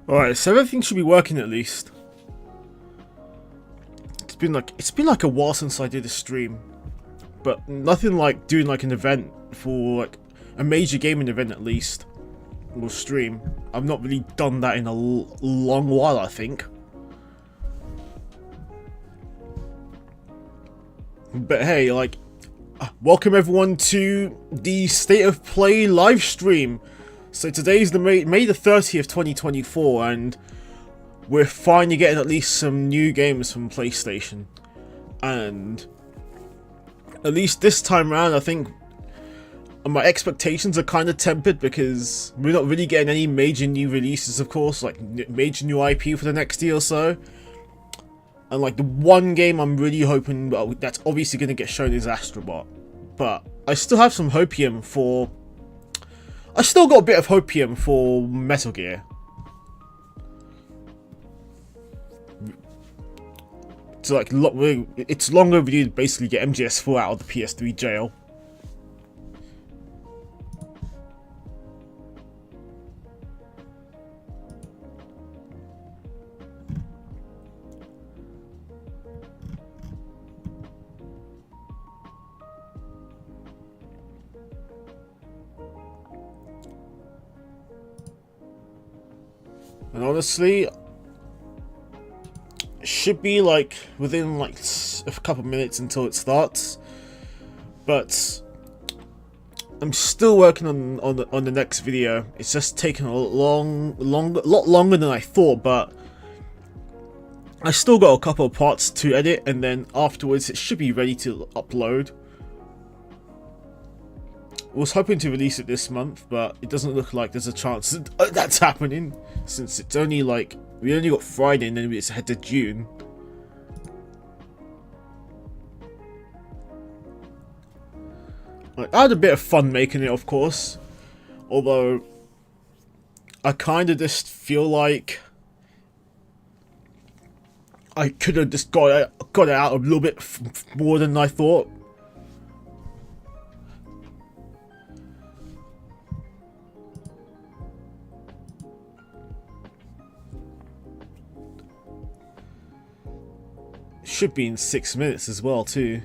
Alright, so everything should be working at least. It's been like a while since I did a stream. But nothing like doing like an event for like a major gaming event at least. Or stream. I've not really done that in a long while, I think. But hey, like, welcome everyone to the State of Play live stream. So today's the May the 30th, 2024, and we're finally getting at least some new games from PlayStation. And at least this time around, I think my expectations are kind of tempered because we're not really getting any major new releases, of course, like major new IP for the next year or so. And like the one game I'm really hoping that's obviously going to get shown is Astrobot. But I still have some hopium for... I still got a bit of hopium for Metal Gear. So like, it's long overdue to basically get MGS4 out of the PS3 jail. And honestly, it should be like within like a couple of minutes until it starts. But I'm still working on the next video. It's just taken a lot longer than I thought, but I still got a couple of parts to edit, and then afterwards it should be ready to upload. I was hoping to release it this month, but it doesn't look like there's a chance that's happening, since it's only like, we only got Friday and then it's ahead to June. Like, I had a bit of fun making it, of course, although I kind of just feel like I could have just got it out a little bit more than I thought. Should be in 6 minutes as well too.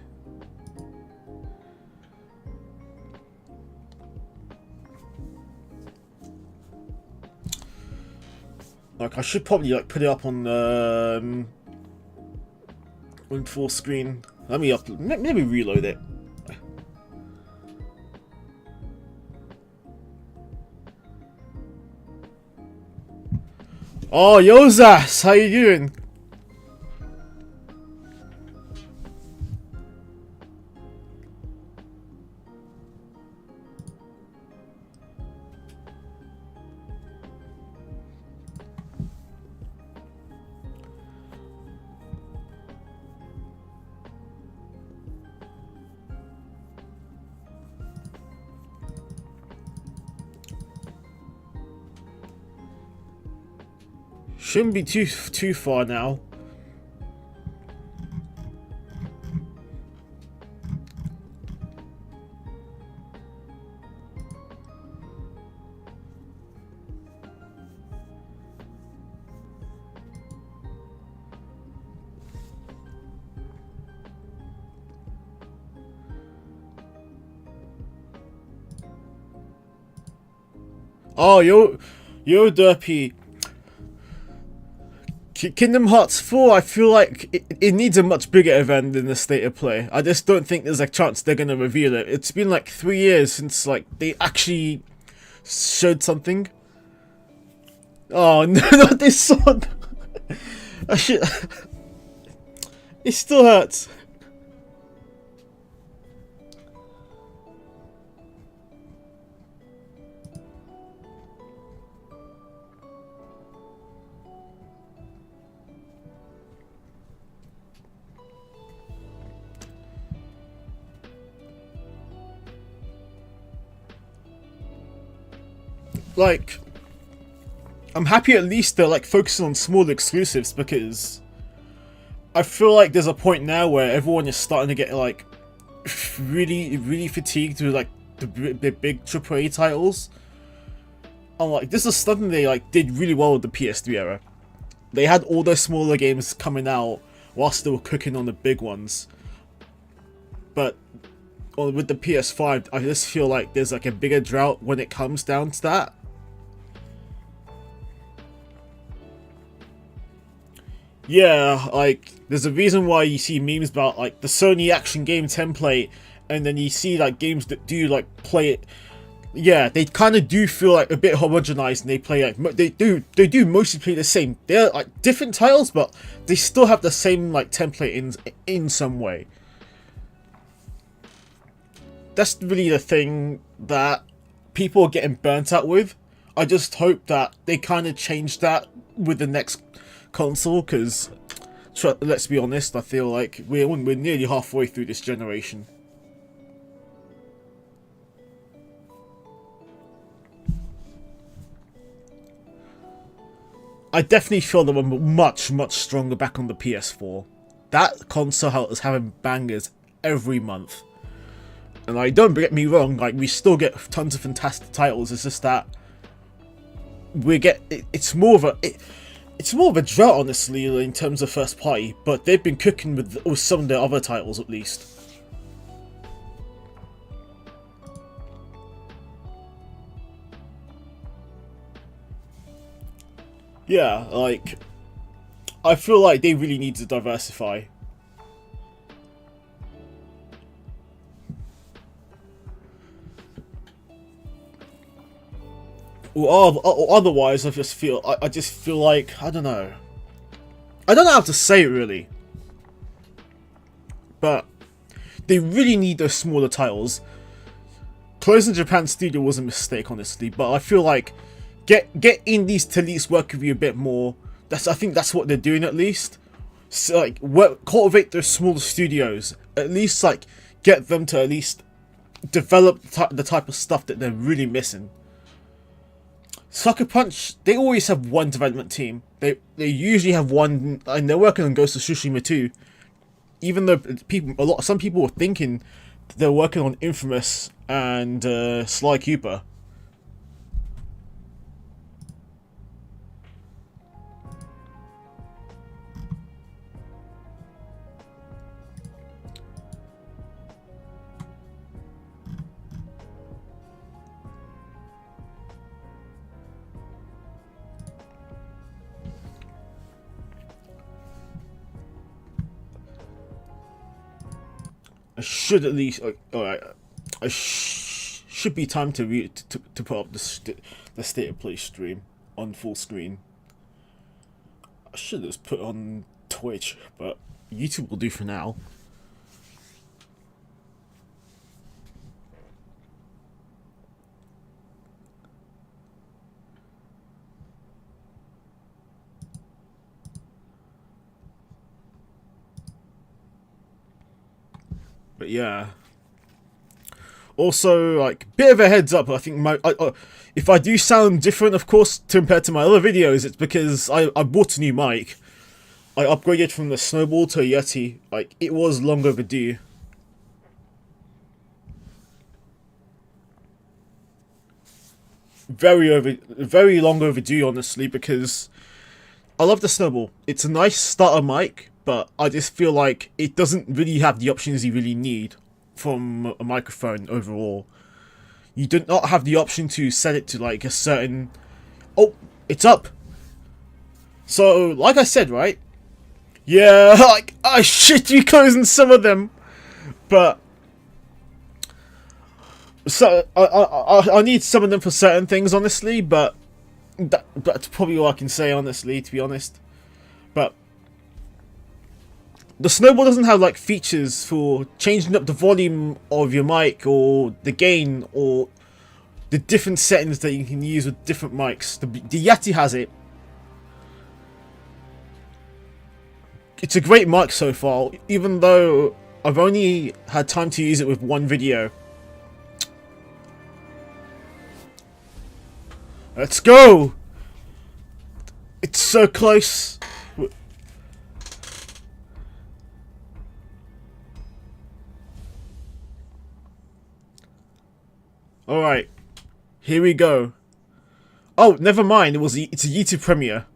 Like, I should probably like put it up on full screen. Let me reload it. Oh, Yozas, how you doing? Shouldn't be too far now. Oh, yo Derpy. Kingdom Hearts 4, I feel like it needs a much bigger event than the State of Play. I just don't think there's a chance they're gonna reveal it. It's been like 3 years since like they actually showed something. Oh no, not this song! I should... It still hurts. Like, I'm happy at least they're like focusing on small exclusives, because I feel like there's a point now where everyone is starting to get like really fatigued with like the big AAA titles. like, this is something they like did really well with the PS3 era. They had all those smaller games coming out whilst they were cooking on the big ones. But with the PS5, I just feel like there's like a bigger drought when it comes down to that. Yeah, like, there's a reason why you see memes about like the Sony action game template, and then you see like games that do like play it. Yeah, they kind of do feel like a bit homogenized, and they play like they do mostly play the same. They're like different titles, but they still have the same like template in some way. That's really the thing that people are getting burnt out with. I just hope that they kind of change that with the next console, because let's be honest, I feel like we're nearly halfway through this generation. I definitely feel that we're much stronger back on the PS4. That console is having bangers every month. And like, don't get me wrong, like, we still get tons of fantastic titles. It's just that it's more of a drought, honestly, in terms of first party. But they've been cooking with some of their other titles at least. Yeah, like, I feel like they really need to diversify. Or otherwise, I just feel like, I don't know how to say it really, but they really need those smaller titles. Closing Japan Studio was a mistake, honestly, but I feel like get indies to at least work with you a bit more. I think that's what they're doing at least. So like, cultivate those smaller studios. At least like get them to at least develop the type of stuff that they're really missing. Sucker Punch, they always have one development team. They usually have one, and they're working on Ghost of Tsushima too. Even though some people were thinking they're working on Infamous and Sly Cooper. I should at least. Alright, should be time to put up the State of Play stream on full screen. I should have put on Twitch, but YouTube will do for now. But yeah. Also, like, bit of a heads up, I think if I do sound different, of course, compared to my other videos, it's because I bought a new mic. I upgraded from the Snowball to a Yeti. Like, it was long overdue. Very long overdue, honestly, because I love the Snowball. It's a nice starter mic, but I just feel like it doesn't really have the options you really need from a microphone overall. You do not have the option to set it to like a certain... Oh, it's up! So, like I said, right? Yeah, like, I should be closing some of them, but... So, I need some of them for certain things, honestly, but... That's probably all I can say, honestly, to be honest. But... The Snowball doesn't have like features for changing up the volume of your mic or the gain or the different settings that you can use with different mics. The Yeti has it. It's a great mic so far, even though I've only had time to use it with one video. Let's go! It's so close. Alright, here we go. Oh, never mind. It's a YouTube premiere.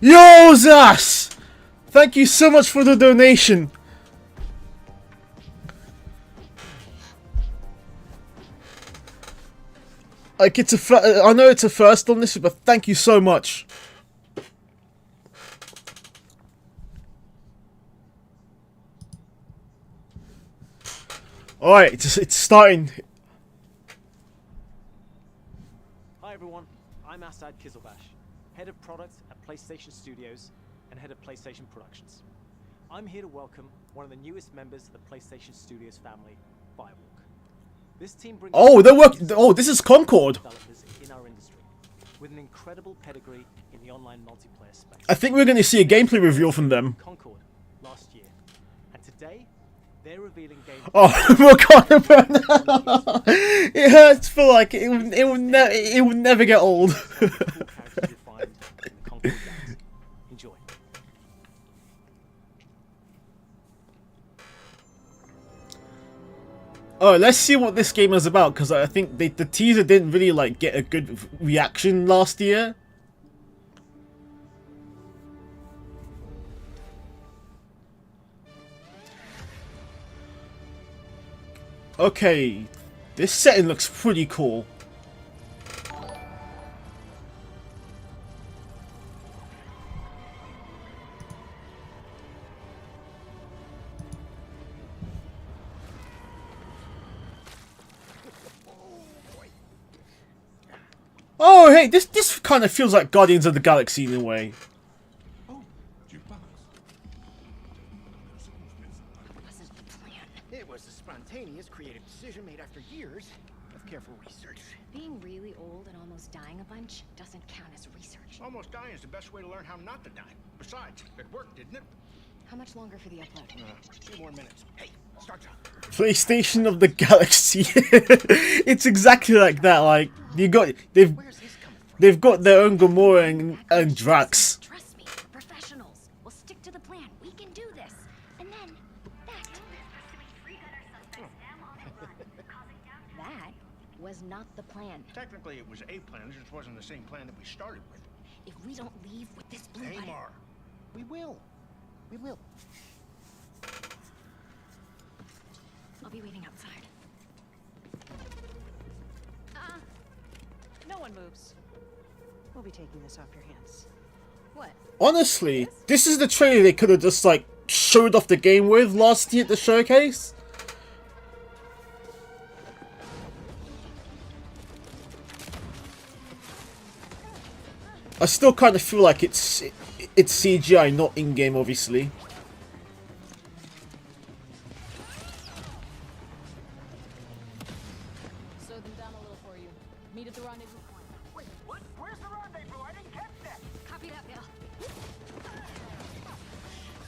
Yo, Zas! Thank you so much for the donation. Like, I know it's a first on this, but thank you so much. Alright, it's starting. Hi everyone, I'm Asad Kizilbash, Head of Product at PlayStation Studios and Head of PlayStation Productions. I'm here to welcome one of the newest members of the PlayStation Studios family, Firewalk. This team brings this is Concord. developers in our industry with an incredible pedigree in the online multiplayer space. I think we're going to see a gameplay reveal from them. Concord last year, and today they're revealing gameplay. Oh, Wakanda! It hurts for like it will never get old. Cool characters you'll find in the Concord games. Enjoy. Oh, let's see what this game is about, because I think the teaser didn't really like get a good reaction last year. Okay, this setting looks pretty cool. Oh, hey, this kind of feels like Guardians of the Galaxy in a way. It was a spontaneous, creative decision made after years of careful research. Being really old and almost dying a bunch doesn't count as research. Almost dying is the best way to learn how not to die. Besides, it worked, didn't it? How much longer for the upload? 2 more minutes. Hey, start up. PlayStation of the Galaxy. It's exactly like that. Like Where's this coming from? they've got their own Gamora and Drax. Trust me, professionals. We'll stick to the plan. We can do this. And then that was not the plan. Technically, it was a plan. It just wasn't the same plan that we started with. If we don't leave with this blue button, Amar, we will. We will. I'll be waiting outside. No one moves. We'll be taking this off your hands. What? Honestly, this is the trailer they could have just like showed off the game with last year at the showcase. I still kind of feel like it's CGI, not in-game, obviously. Slow them down a little for you. Meet at the rendezvous point. Wait, what? Where's the rendezvous? I didn't catch that. Copy that, Bill.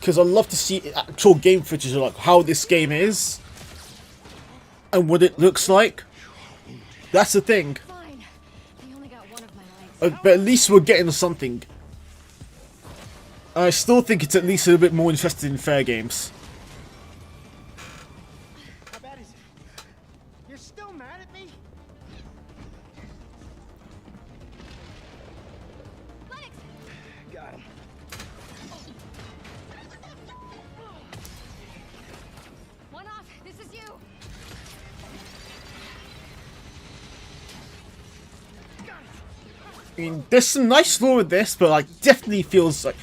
Because I'd love to see actual game footage of like how this game is and what it looks like. That's the thing. Fine. They only got one of my legs. But at least we're getting something. I still think it's at least a little bit more interested in fair games. How bad is it? You're still mad at me? Legs! Got him. One off. This is you. I mean, there's some nice lore with this, but like definitely feels like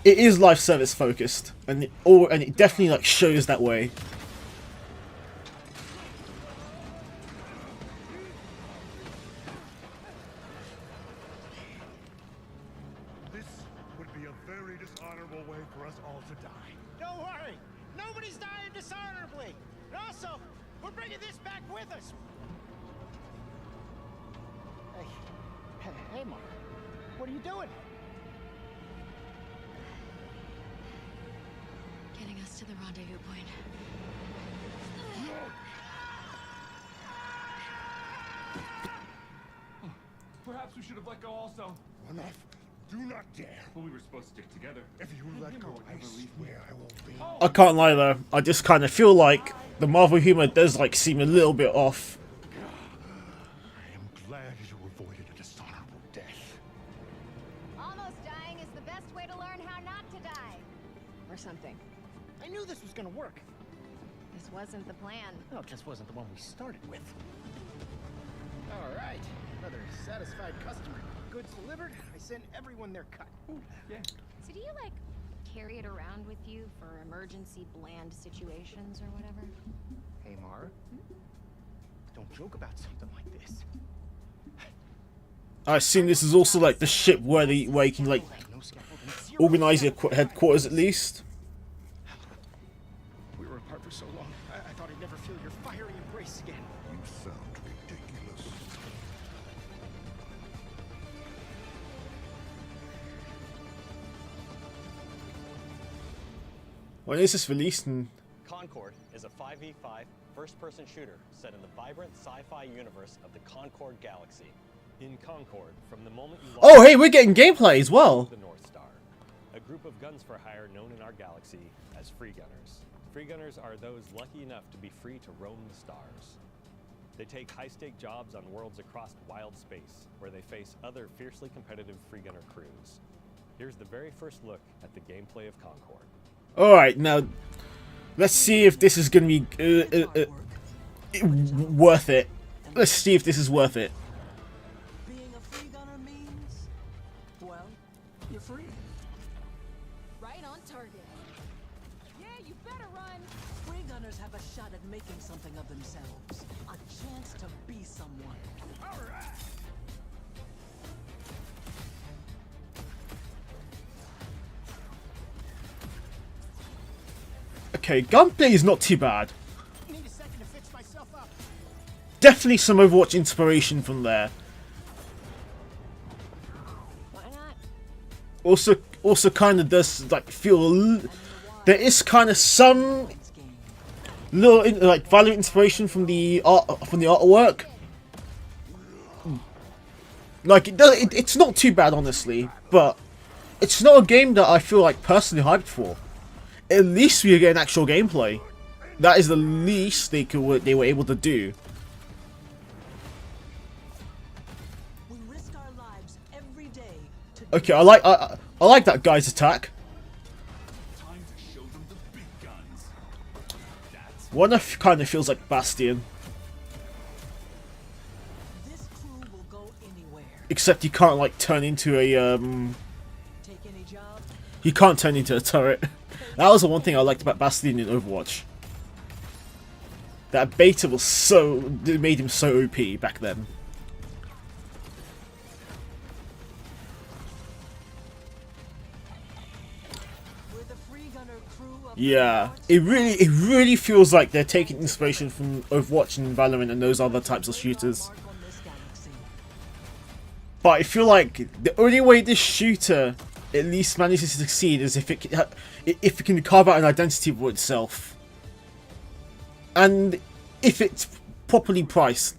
it is live service focused, and it definitely like shows that way. This would be a very dishonorable way for us all to die. Don't worry. Nobody's dying dishonorably. And also, we're bringing this back with us. Hey, Mark. What are you doing? Getting us to the rendezvous point. Perhaps we should have let go also. Enough. Do not dare. Well, we were supposed to stick together. If you let go, I swear I will be. I can't lie though. I just kind of feel like the Marvel humor does like seem a little bit off. I am glad you avoided a dishonorable death. Almost dying is the best way to learn how not to die. Or something. I knew this was gonna work. This wasn't the plan. No, it just wasn't the one we started with. All right, another satisfied customer. Goods delivered. I sent everyone their cut. So do you, like, carry it around with you for emergency bland situations or whatever? Hey, Mara. Don't joke about something like this. I assume this is also like the ship where you can like No scaffolding. Zero organize your scaffolding. headquarters at least. We were apart for so long. I thought I'd never feel your fiery embrace again. You sound ridiculous. When is this released? And Concord is a 5v5 first-person shooter set in the vibrant sci-fi universe of the Concord Galaxy. In Concord, from the moment you oh, hey, we're getting gameplay as well. the North Star, a group of guns for hire known in our galaxy as free gunners. Free gunners are those lucky enough to be free to roam the stars. They take high-stake jobs on worlds across wild space, where they face other fiercely competitive free gunner crews. Here's the very first look at the gameplay of Concord. All right, now let's see if this is gonna be worth it. Let's see if this is worth it. Being a free gunner means, well, you're free. Right on target. Yeah, you better run. Free gunners have a shot at making something of themselves. A chance to be someone. All right. Okay, gunplay is not too bad. Need a second to fix myself up. Definitely some Overwatch inspiration from there. Why not? Also kind of does like feel there is kind of some It's game. little like Valorant inspiration from the artwork. Like it's not too bad honestly, but it's not a game that I feel like personally hyped for. At least we are getting actual gameplay. That is the least they were able to do. We risk our lives every day to Okay, I like that guy's attack. Time to show them the big guns. That's One kind of feels like Bastion, this crew will go anywhere. except he can't like turn into a Take any job. he can't turn into a turret. That was the one thing I liked about Bastion in Overwatch. That beta was it made him so OP back then. We're the free gunner crew of Yeah, Overwatch. it really feels like they're taking inspiration from Overwatch and Valorant and those other types of shooters. Mark on this galaxy. But I feel like the only way this shooter at least manages to succeed is if it can carve out an identity for itself, and if it's properly priced.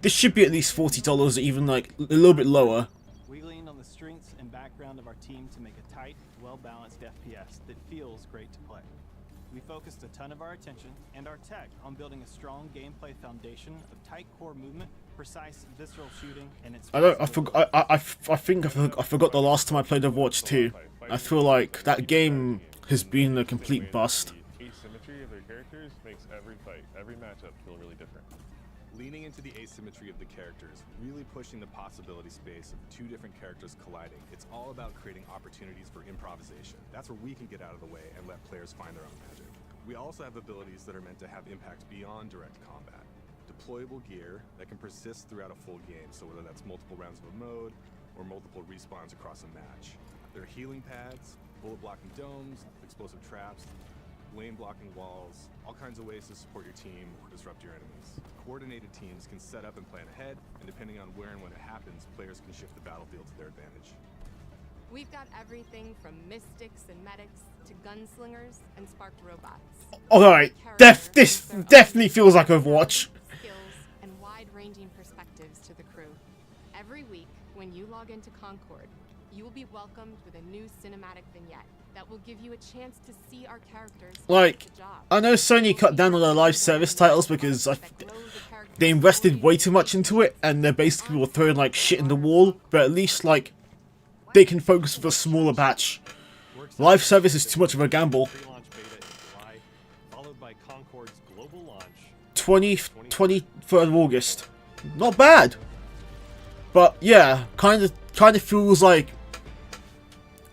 This should be at least $40, or even like a little bit lower. We leaned on the strengths and background of our team to make a tight, well-balanced FPS that feels great to play. We focused a ton of our attention and our tech on building a strong gameplay foundation of tight core movement, precise visceral shooting, and its I forgot the last time I played Overwatch 2. I feel like that game has been a complete bust. The asymmetry of their characters makes every fight, every matchup feel really different. Leaning into the asymmetry of the characters, really pushing the possibility space of two different characters colliding. It's all about creating opportunities for improvisation. That's where we can get out of the way and let players find their own magic. We also have abilities that are meant to have impact beyond direct combat. Deployable gear that can persist throughout a full game, so whether that's multiple rounds of a mode or multiple respawns across a match. There are healing pads, bullet blocking domes, explosive traps, lane blocking walls, all kinds of ways to support your team or disrupt your enemies. Coordinated teams can set up and plan ahead, and depending on where and when it happens, players can shift the battlefield to their advantage. We've got everything from mystics and medics to gunslingers and sparked robots. Alright, this definitely feels like Overwatch. Skills and wide-ranging perspectives to the crew. Every week, When you log into Concord, you will be welcomed with a new cinematic vignette that will give you a chance to see our characters. Like, I know Sony cut down on their live service titles because they invested way too much into it, and they basically were throwing like shit in the wall. But at least like they can focus with a smaller batch. Live service is too much of a gamble. Pre-launch beta in July, followed by Concord's global launch. 23rd of August. Not bad. But yeah, kind of feels like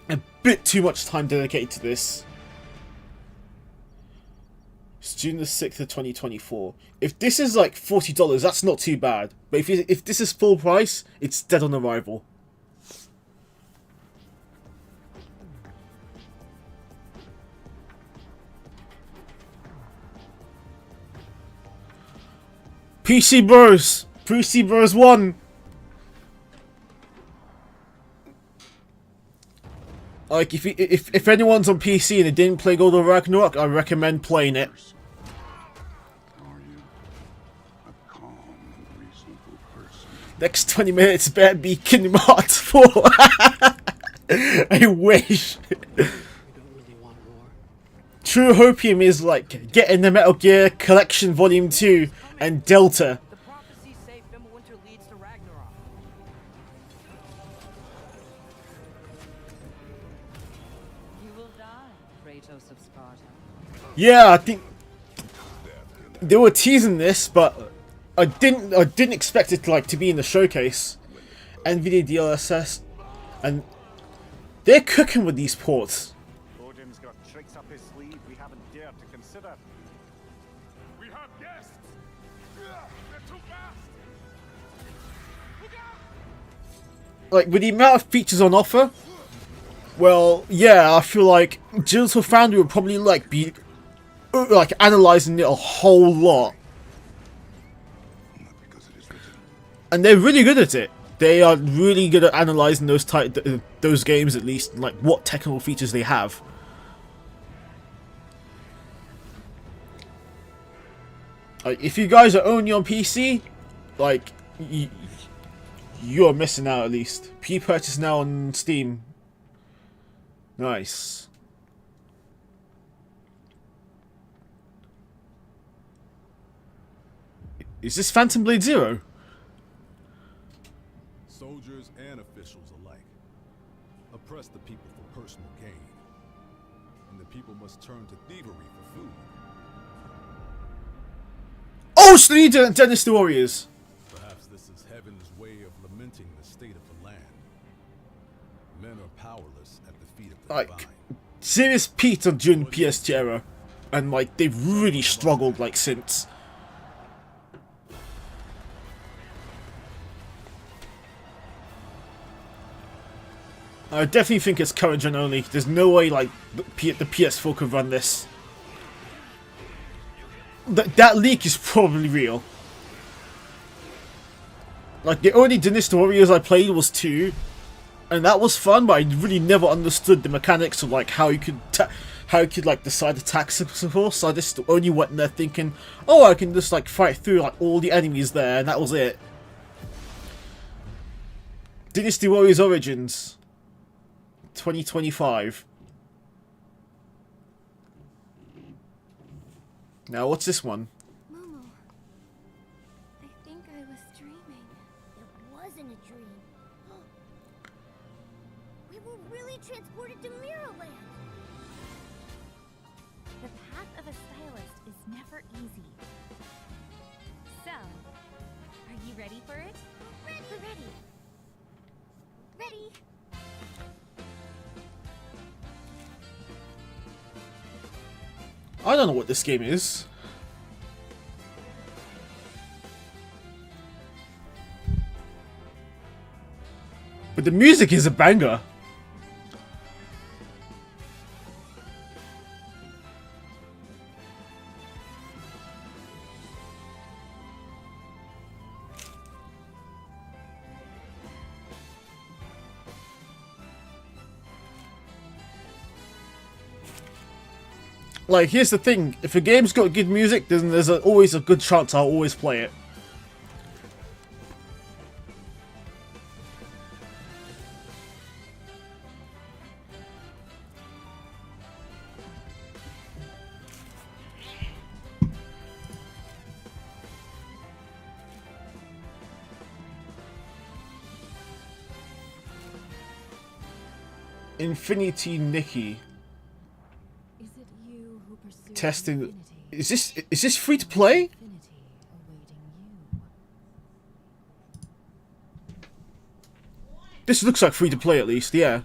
a bit too much time dedicated to this. It's June the 6th of 2024. If this is like $40, that's not too bad. But if this is full price, it's dead on arrival. PC Bros! PC Bros 1! Like, if anyone's on PC and they didn't play God of Ragnarok, I recommend playing it. Next 20 minutes better be Kingdom Hearts 4. I wish. True Hopium is like getting the Metal Gear Collection Volume 2 and Delta. The prophecies say Fimbulwinter leads to Ragnarok. You will die, Kratos of Sparta. Yeah, I think they were teasing this, but I didn't expect it to be in the showcase. NVIDIA DLSS, and they're cooking with these ports. Odin's got tricks up his sleeve we haven't dared to consider. We have guests! They're too fast! Look out! Like, with the amount of features on offer, well, yeah, I feel like Digital Foundry would probably be analyzing it a whole lot. And they're really good at it. They are really good at analyzing those games, at least, like what technical features they have. Like, if you guys are only on PC, like, you're missing out at least. Pre-purchase now on Steam. Nice. Is this Phantom Blade Zero? Soldiers and officials alike oppress the people for personal gain, and the people must turn to thievery for food. Oh, Sneed Dynasty Warriors! Perhaps this is heaven's way of lamenting the state of the land. Men are powerless at the feet of the divine. Serious peaked during PS2 era, and they've really struggled since. I definitely think it's current gen only. There's no way the PS4 could run this. That leak is probably real. The only Dynasty Warriors I played was 2, and that was fun, but I really never understood the mechanics of how you could decide attack support. So I just only went in there thinking, oh, I can just fight through all the enemies there, and that was it. Dynasty Warriors Origins 2025. Now, what's this one? Momo, I think I was dreaming. It wasn't a dream. We were really transported to Mirrorland. The path of a stylist is never easy. So, are you ready for it? Ready. Ready. I don't know what this game is. But the music is a banger. Here's the thing, if a game's got good music, then there's always a good chance I'll always play it. Infinity Nikki. Is it you who pursued Testing. Is this free to play? This looks like free to play at least, yeah.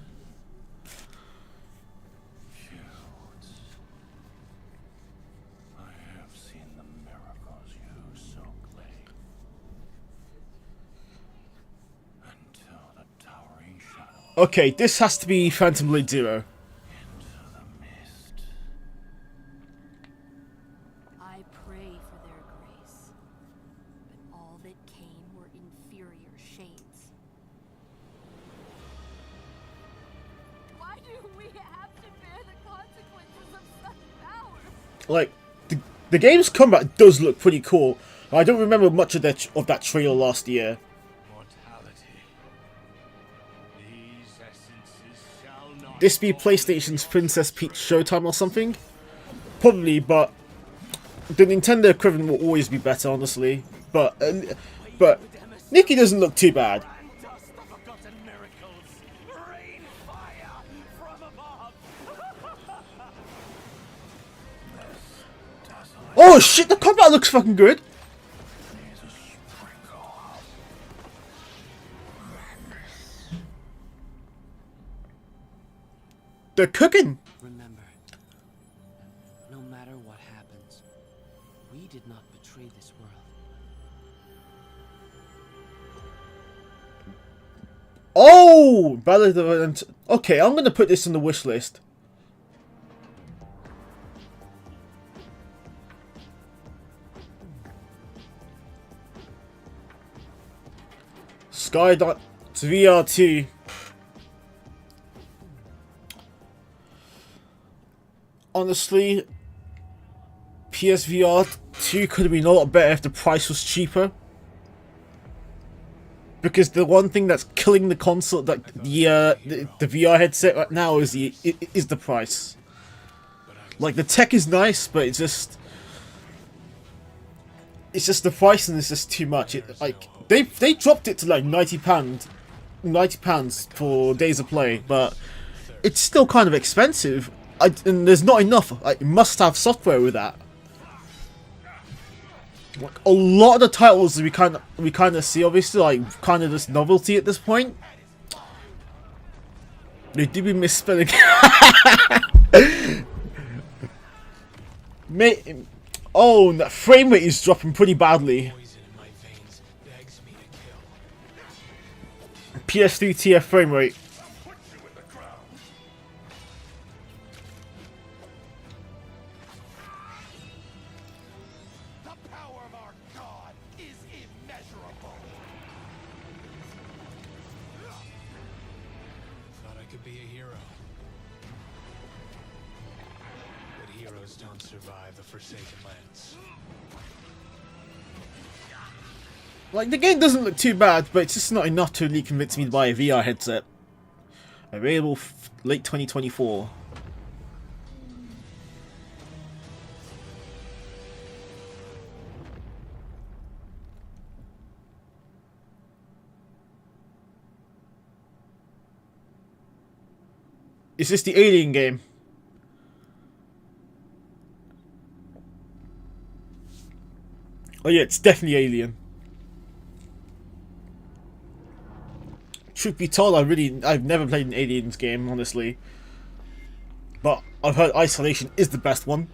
Okay, this has to be Phantom Blade Zero. I pray for their grace, but all that came were inferior shades. Why do we have to bear the consequences of such power? Like, the game's combat does look pretty cool. I don't remember much of that trailer last year. This be PlayStation's Princess Peach Showtime or something? Probably, but the Nintendo equivalent will always be better, honestly. But Nikki doesn't look too bad. Oh shit, the combat looks fucking good. They're cooking. Remember, no matter what happens, we did not betray this world. Oh, Ballad of okay, I'm gonna put this on the wish list. Skydot VR2. Honestly, PSVR 2 could have been a lot better if the price was cheaper. Because the one thing that's killing the console, like the VR headset right now, is the price. Like the tech is nice, but it's just the pricing is just too much. Like they dropped it to like £90 for days of play, but it's still kind of expensive. And there's not enough like must-have software with that. Like a lot of the titles we kind of see, obviously, like kind of this novelty at this point. They do be misspelling. Oh, that frame rate is dropping pretty badly. PS3 TF frame rate. Like, the game doesn't look too bad, but it's just not enough to really convince me to buy a VR headset. Available late 2024. Is this the Alien game? Oh yeah, it's definitely Alien. Truth be told, I've never played an Aliens game, honestly. But I've heard Isolation is the best one.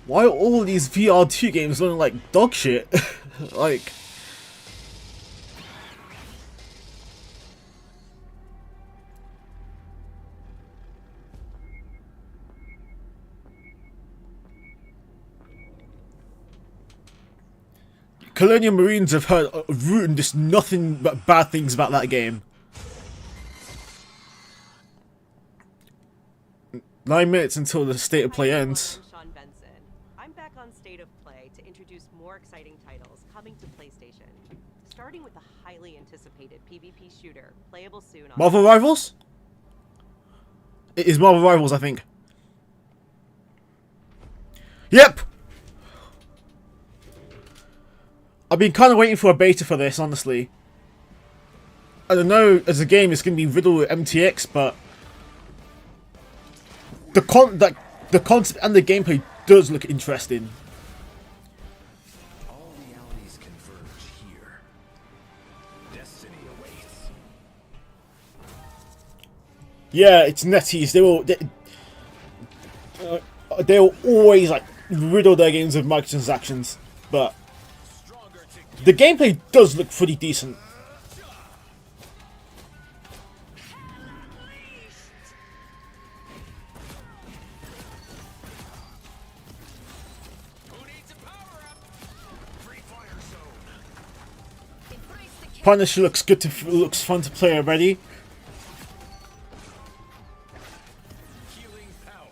Why are all these VR2 games looking like dog shit? Like... Colonial Marines have heard written just nothing but bad things about that game. 9 minutes until the state of play ends. I'm back on State of Play to introduce more exciting titles coming to PlayStation, starting with the highly anticipated PvP shooter, playable soon on Marvel Rivals? It is Marvel Rivals, I think. Yep! I've been kind of waiting for a beta for this, honestly. I don't know, as a game, it's going to be riddled with MTX, but the concept and the gameplay does look interesting. All realities converge here. Destiny awaits. Yeah, it's NetEase. They'll always like riddle their games with microtransactions, but the gameplay does look pretty decent. Punisher looks good to looks fun to play already. Healing power.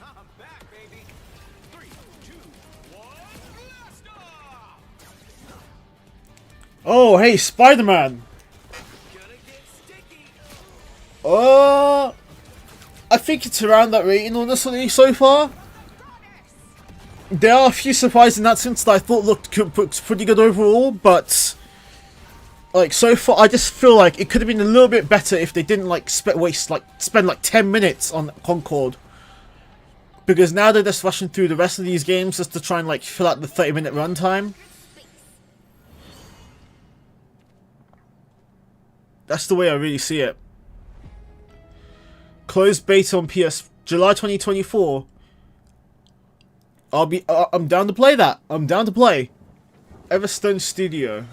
I'm back, baby. 3, 2, 1, blast off! Oh, hey, Spider-Man. I think it's around that rating, honestly, so far. There are a few surprises in that sense that I thought looked pretty good overall, but like so far, I just feel like it could have been a little bit better if they didn't like spend like 10 minutes on Concord, because now they're just rushing through the rest of these games just to try and like fill out the 30-minute runtime. That's the way I really see it. Closed beta on PS July 2024. I'm down to play that. I'm down to play. Everstone Studio.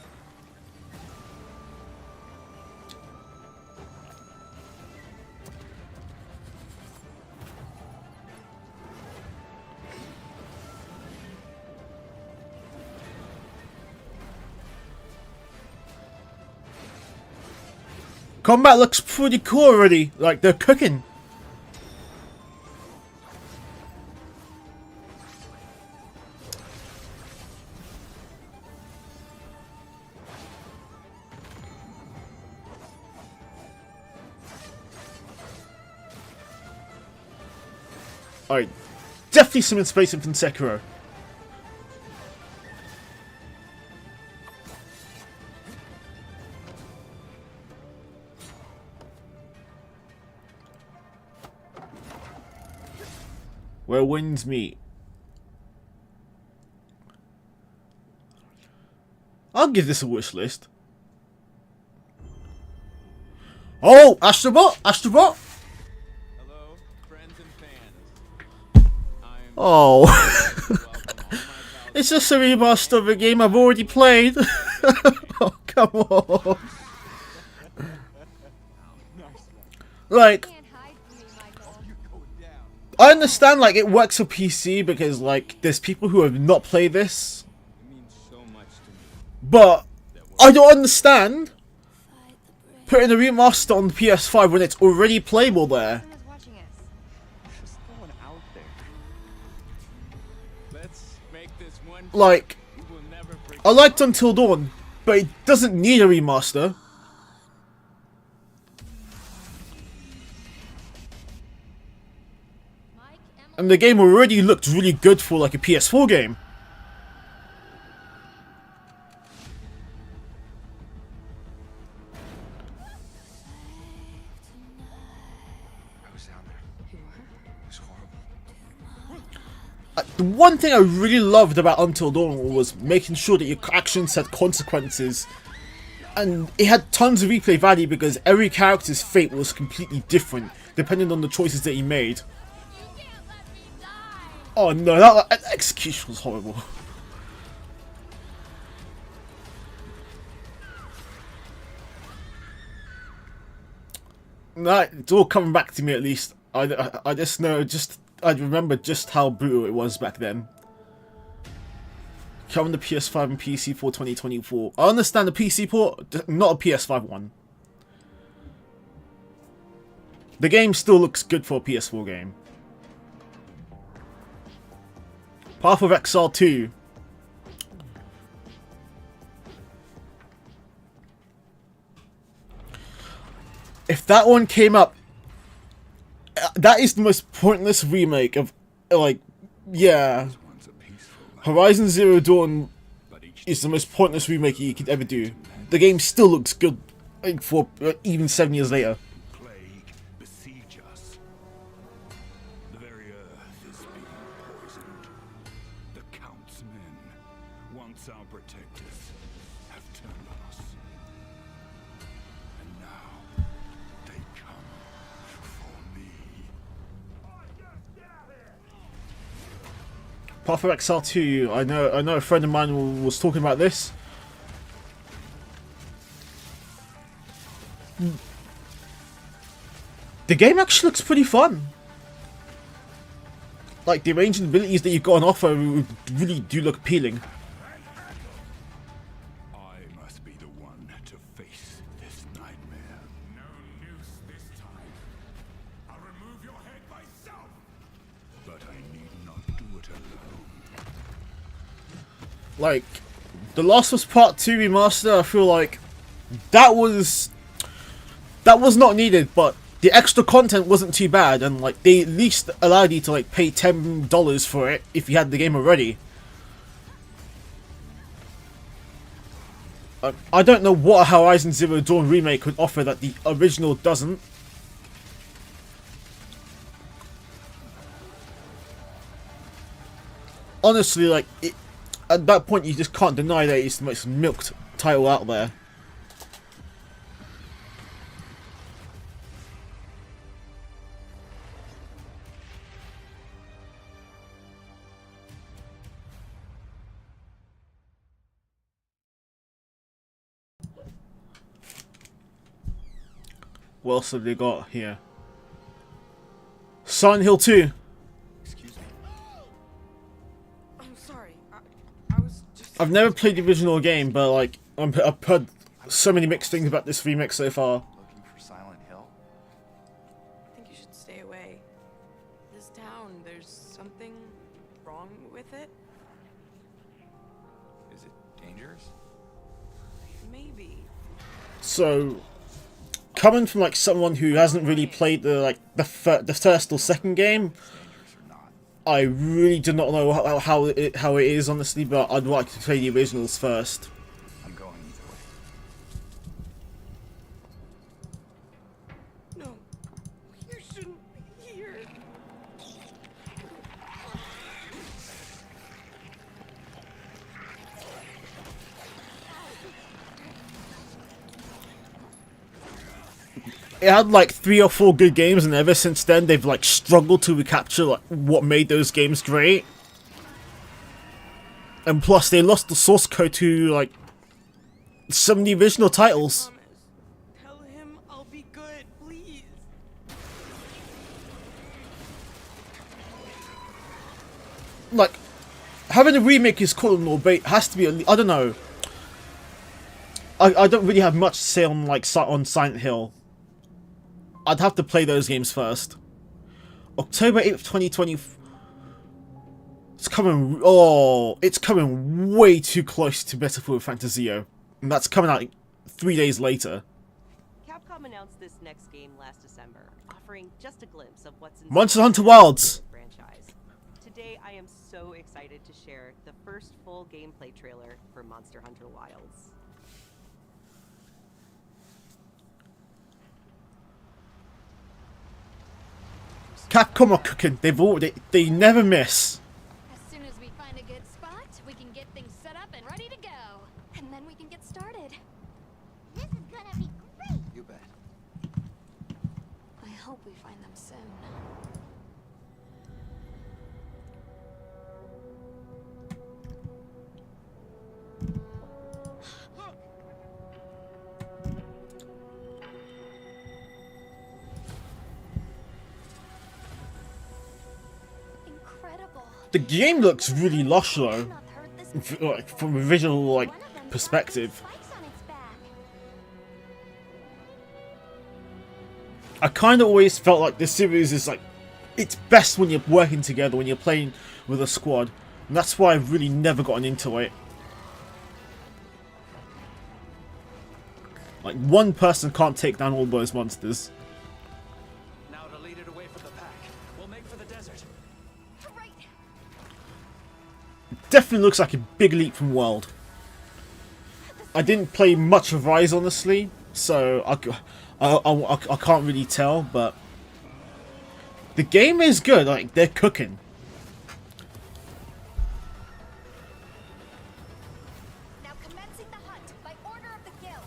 Combat looks pretty cool already. Like they're cooking. Alright, definitely some inspiration from Sekiro. Where winds meet. I'll give this a wish list. Oh, Astrobot! Astrobot! Hello, friends and fans. Oh. It's just a remaster of a game I've already played. Oh, come on. Like, I understand, like, it works for PC because, like, there's people who have not played this. But I don't understand putting a remaster on the PS5 when it's already playable there. Like, I liked Until Dawn, but it doesn't need a remaster. And the game already looked really good for like a PS4 game. The one thing I really loved about Until Dawn was making sure that your actions had consequences. And it had tons of replay value because every character's fate was completely different depending on the choices that he made. Oh no, that execution was horrible. Nah, it's all coming back to me at least. I just know, I remember just how brutal it was back then. Coming to PS5 and PC for 2024. I understand the PC port, not a PS5 one. The game still looks good for a PS4 game. Path of Exile 2. If that one came up, that is the most pointless remake of, like, yeah. Horizon Zero Dawn is the most pointless remake you could ever do. the game still looks good, like, for even 7 years later. Plague besiege us. The very earth is being poisoned. The Count's men, once our protectors, have turned on us. And now they come for me. Path of Exile 2, I know a friend of mine was talking about this. The game actually looks pretty fun. Like, the range and abilities that you've got on offer really do look appealing. I must be the one to face this nightmare. No noose this time. I'll remove your head myself. But I need not do it alone. Like, The Last of Us Part 2 Remaster, I feel like that was not needed, but the extra content wasn't too bad, and like they at least allowed you to like pay $10 for it if you had the game already. I don't know what a Horizon Zero Dawn remake could offer that the original doesn't. Honestly, like, at that point you just can't deny that it's the most milked title out there. What else have they got here? Silent Hill 2. Excuse me. I'm sorry. I was just... I've never played the original game, but like I've heard so many mixed things about this remake so far. Looking for Silent Hill? I think you should stay away. This town, there's something wrong with it? Is it dangerous? Maybe. So, coming from like someone who hasn't really played the first or second game, I really do not know how it is honestly, but I'd like to play the originals first. I'm going either way. No. You shouldn't be here. It had like 3 or 4 good games, and ever since then they've like struggled to recapture like what made those games great. And plus they lost the source code to like some of the original titles. Tell him I'll be good, please. Like, having a remake is cool and all, but it has to be, I don't know. I don't really have much to say on like on Silent Hill. I'd have to play those games first. October 8th, 2020. It's coming. Oh, it's coming way too close to Metaphor Fantasio, and that's coming out 3 days later. Capcom announced this next game last December, offering just a glimpse of what's in Monster Hunter Wilds. franchise. Today, I am so excited to share the first full gameplay trailer for Monster Hunter Wilds. Capcom are cooking. They never miss. As soon as we find a good spot, we can get things set up and ready to go. And then we can get started. This is gonna be great. You bet. I hope we find them soon. Incredible. The game looks really lush though, like from a visual like perspective. I kind of always felt like this series is like, it's best when you're working together, when you're playing with a squad, and that's why I've really never gotten into it. Like, one person can't take down all those monsters. Now to lead it away from the pack, we'll make for the desert. Definitely looks like a big leap from World. The I didn't play much of Rise, honestly, so I can't really tell, but the game is good. Like, they're cooking. Now commencing the hunt by order of the guild.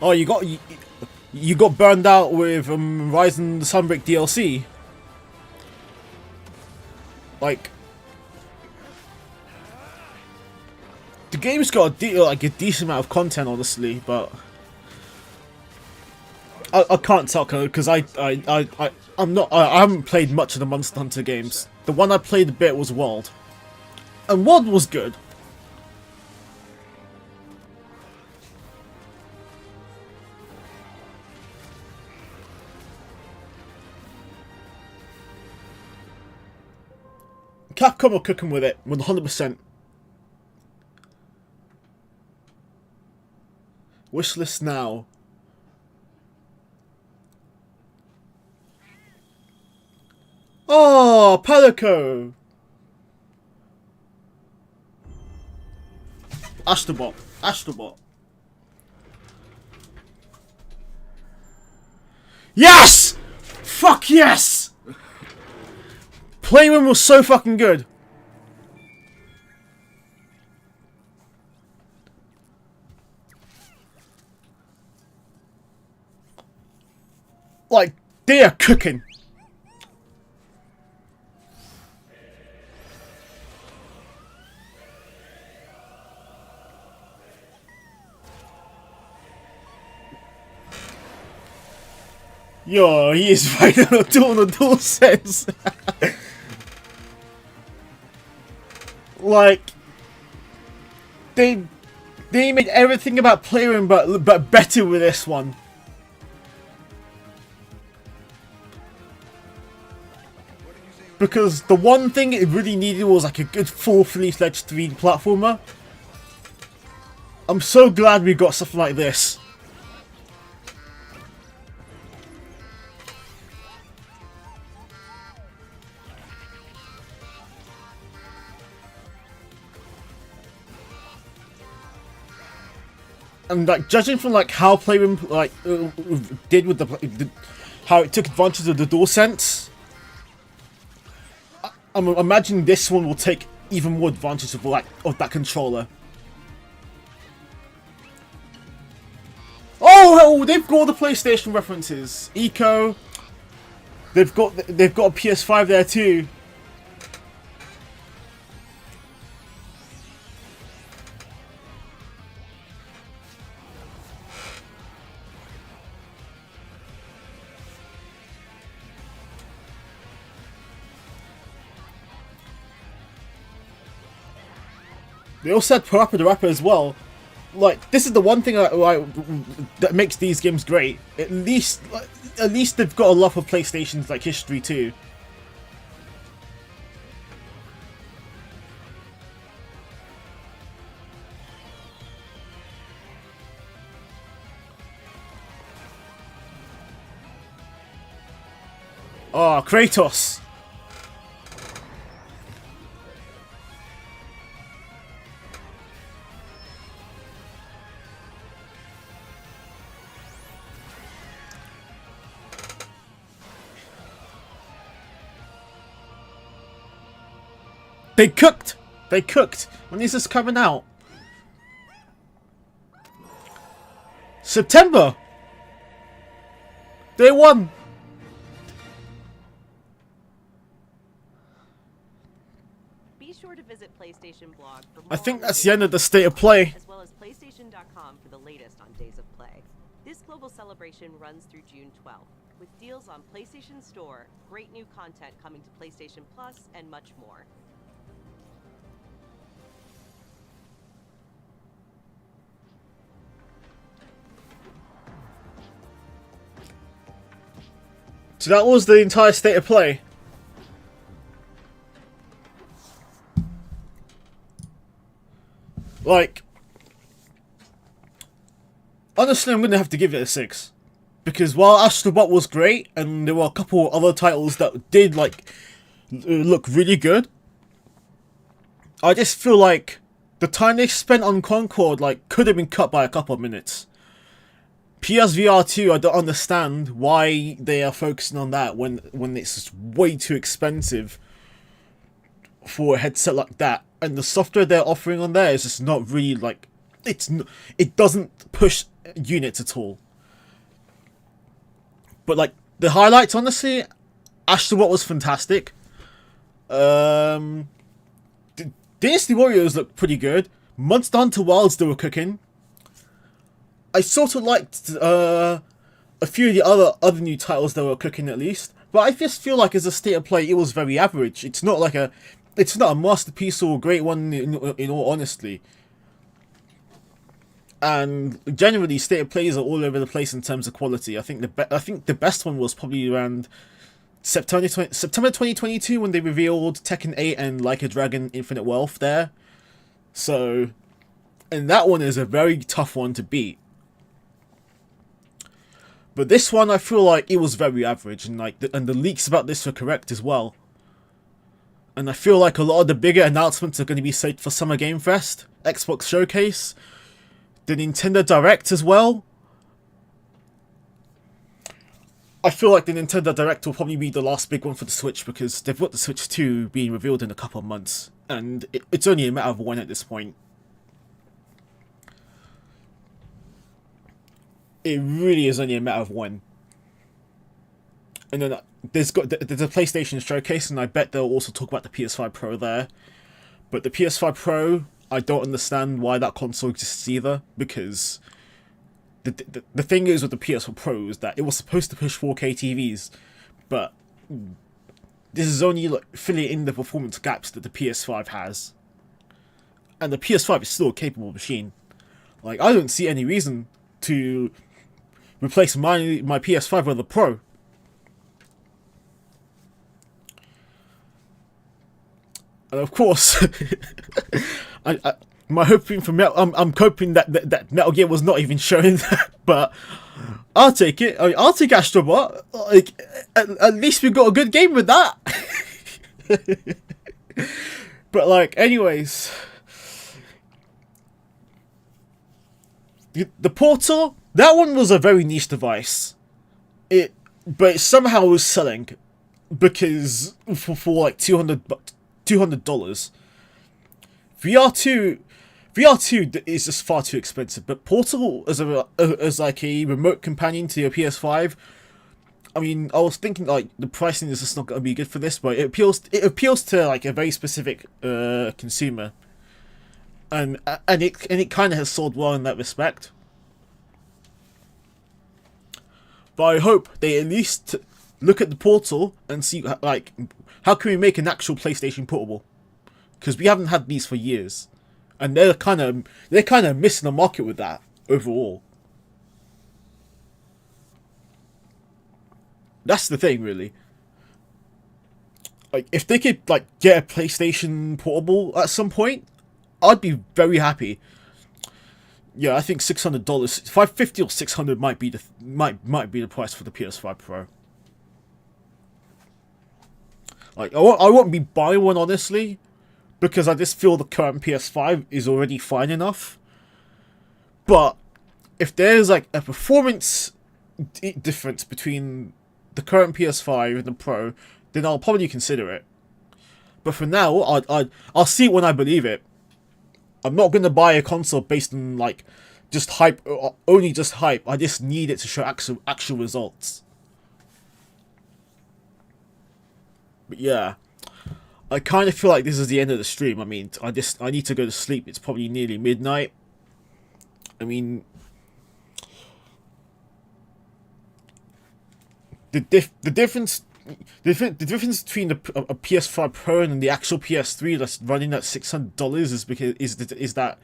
Oh, you got burned out with Rise and the Sunbreak DLC. Like, the game's got a decent amount of content, honestly, but I can't tell because I haven't played much of the Monster Hunter games. The one I played a bit was World, and World was good. Capcom are cooking with it, 100%. Wishlist now. Oh, Palico! Astrobot. Astrobot. Yes! Fuck yes! Playroom was so fucking good. Like, they are cooking. Yo, he is right on the dual sense. Like, they made everything about Playroom but better with this one. Because the one thing it really needed was like a good fully fledged 3D platformer. I'm so glad we got something like this. And like judging from like how Playroom like did with how it took advantage of the DualSense, I'm imagining this one will take even more advantage of that controller. Oh, they've got all the PlayStation references. Eco. They've got a PS5 there too. They also had Parappa the Rapper as well. Like, this is the one thing that makes these games great. At least they've got a lot of PlayStation's like history too. Oh, Kratos. They cooked! They cooked! When is this coming out? September! Day 1! Be sure to visit PlayStation blog for more I think on that's the the end of the state of play. as well as PlayStation.com for the latest on Days of Play. This global celebration runs through June 12th, with deals on PlayStation Store, great new content coming to PlayStation Plus, and much more. So that was the entire state of play. Like, honestly, I'm going to have to give it a 6. Because while Astrobot was great, and there were a couple other titles that did, like, look really good, I just feel like the time they spent on Concord, like, could have been cut by a couple of minutes. PSVR 2, I don't understand why they are focusing on that when it's way too expensive for a headset like that. And the software they're offering on there is just not really, like, it doesn't push units at all. But, like, the highlights, honestly, Astrobot was fantastic. Dynasty Warriors looked pretty good. Monster Hunter Wilds, they were cooking. I sort of liked a few of the other new titles that were cooking, at least. But I just feel like as a state of play, it was very average. It's not a masterpiece or a great one in all honesty. And generally, state of plays are all over the place in terms of quality. I think the best one was probably around September 2022 when they revealed Tekken 8 and Like a Dragon Infinite Wealth there. So, and that one is a very tough one to beat. But this one, I feel like it was very average, and the leaks about this were correct as well. And I feel like a lot of the bigger announcements are going to be saved for Summer Game Fest, Xbox Showcase, the Nintendo Direct as well. I feel like the Nintendo Direct will probably be the last big one for the Switch, because they've got the Switch 2 being revealed in a couple of months, and it's only a matter of when at this point. It really is only a matter of when. And then there's a PlayStation Showcase, and I bet they'll also talk about the PS5 Pro there. But the PS5 Pro, I don't understand why that console exists either, because the thing is with the PS4 Pro is that it was supposed to push 4K TVs, but this is only like filling in the performance gaps that the PS5 has. And the PS5 is still a capable machine. Like, I don't see any reason to replace my PS5 with a Pro. And of course, I'm hoping that Metal Gear was not even shown, but I'll take it. I'll take Astrobot. Like, at least we got a good game with that. But like, anyways, the Portal, that one was a very niche device. But it somehow was selling because for like $200. VR2 is just far too expensive, but Portal as like a remote companion to your PS5. I mean, I was thinking like the pricing is just not going to be good for this, but it appeals to like a very specific consumer, and it kind of has sold well in that respect. But I hope they at least look at the Portal and see like how can we make an actual PlayStation Portable, because we haven't had these for years, and they're kind of missing the market with that overall. That's the thing, really. Like, if they could like get a PlayStation Portable at some point, I'd be very happy. Yeah, I think $600, $550 or $600 might be the price for the PS5 Pro. Like, I won't be buying one, honestly, because I just feel the current PS5 is already fine enough. But if there's like a performance difference between the current PS5 and the Pro, then I'll probably consider it. But for now, I'll see it when I believe it. I'm not gonna buy a console based on like just hype, or only just hype. I just need it to show actual results. But yeah, I kind of feel like this is the end of the stream. I mean, I need to go to sleep. It's probably nearly midnight. I mean, the difference between a PS5 Pro and the actual PS3 that's running at $600 is that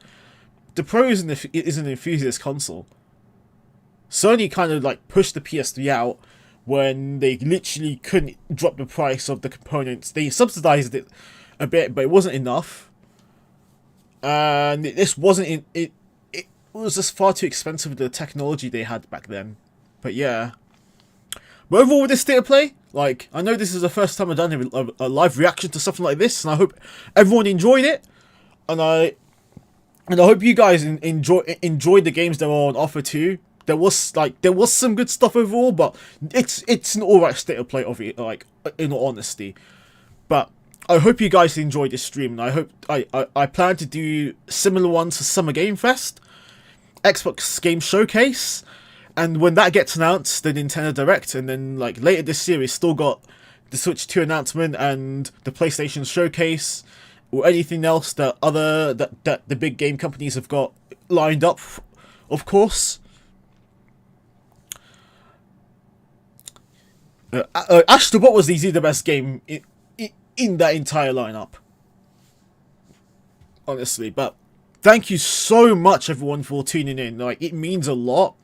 the Pro is an enthusiast console. Sony kind of like pushed the PS3 out when they literally couldn't drop the price of the components. They subsidized it a bit, but it wasn't enough. And this wasn't it was just far too expensive with the technology they had back then. But yeah. But overall with this state of play, like, I know this is the first time I've done a live reaction to something like this, and I hope everyone enjoyed it. And I hope you guys enjoyed the games that were on offer too. There was some good stuff overall, but it's an alright state of play of it, like, in all honesty. But I hope you guys enjoyed this stream, and I hope I plan to do similar ones for Summer Game Fest, Xbox Game Showcase, and when that gets announced, the Nintendo Direct, and then like later this year, we've still got the Switch 2 announcement and the PlayStation Showcase, or anything else that the big game companies have got lined up, of course. Astrobot was easily the best game in that entire lineup, honestly. But thank you so much, everyone, for tuning in. Like, it means a lot.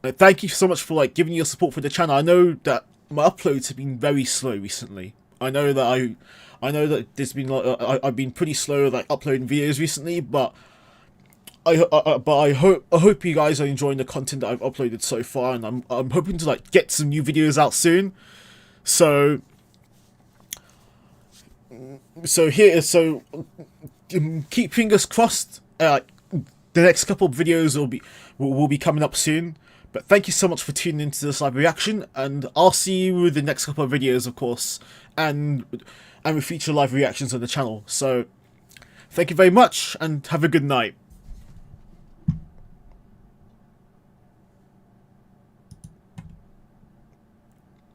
Thank you so much for like giving your support for the channel. I know that my uploads have been very slow recently. I know that there's been like, I've been pretty slow like uploading videos recently, but I hope you guys are enjoying the content that I've uploaded so far, and I'm hoping to like get some new videos out soon. So keep fingers crossed. The next couple of videos will be coming up soon. But thank you so much for tuning into this live reaction, and I'll see you with the next couple of videos, of course, and with future live reactions on the channel. So thank you very much, and have a good night.